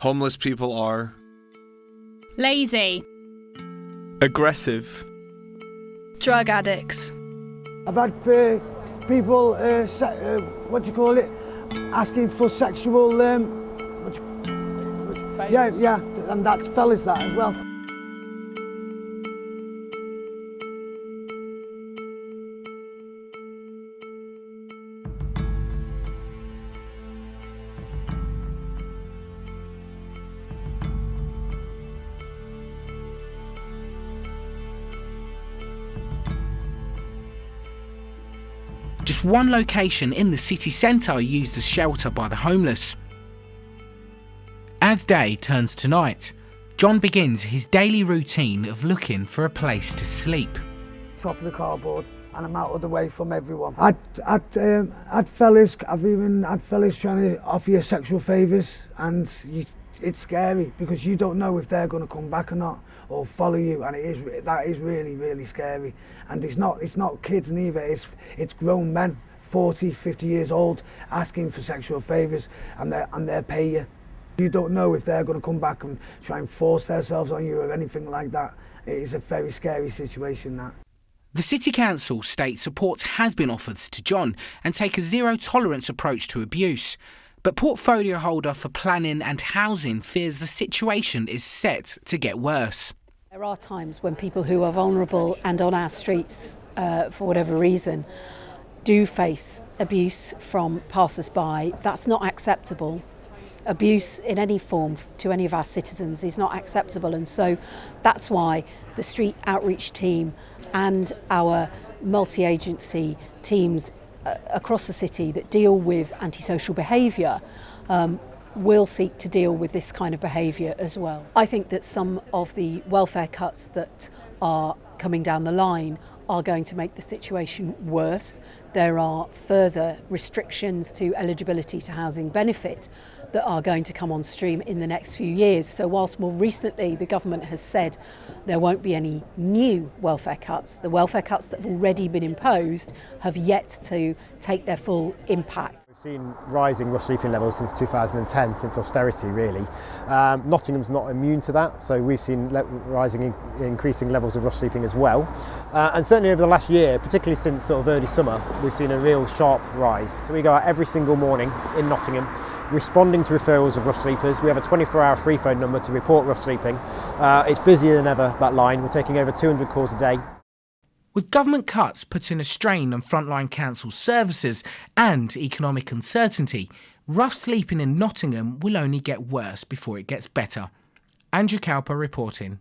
Homeless people are lazy, aggressive, drug addicts. I've had people, asking for sexual, yeah, and that's fellas that as well. Just one location in the city centre used as shelter by the homeless. As day turns to night, John begins his daily routine of looking for a place to sleep. Top of the cardboard, and I'm out of the way from everyone. I've even had fellas trying to offer you sexual favours, and it's scary because you don't know if they're going to come back or not, or follow you, and that is really, really scary. And it's not kids neither, it's grown men, 40, 50 years old, asking for sexual favours, and they'll pay you. You don't know if they're going to come back and try and force themselves on you or anything like that. It is a very scary situation, that. The City Council states support has been offered to John and take a zero-tolerance approach to abuse. But portfolio holder for planning and housing fears the situation is set to get worse. There are times when people who are vulnerable and on our streets for whatever reason do face abuse from passers-by. That's not acceptable. Abuse in any form to any of our citizens is not acceptable, and so that's why the street outreach team and our multi-agency teams across the city that deal with antisocial behaviour will seek to deal with this kind of behaviour as well. I think that some of the welfare cuts that are coming down the line are going to make the situation worse. There are further restrictions to eligibility to housing benefit that are going to come on stream in the next few years. So whilst more recently the government has said there won't be any new welfare cuts, the welfare cuts that have already been imposed have yet to take their full impact. We've seen rising rough sleeping levels since 2010, since austerity really. Nottingham's not immune to that, so we've seen increasing levels of rough sleeping as well. And certainly over the last year, particularly since sort of early summer, we've seen a real sharp rise. So we go out every single morning in Nottingham, responding to referrals of rough sleepers. We have a 24-hour free phone number to report rough sleeping. It's busier than ever, that line. We're taking over 200 calls a day. With government cuts putting a strain on frontline council services and economic uncertainty, rough sleeping in Nottingham will only get worse before it gets better. Andrew Cowper reporting.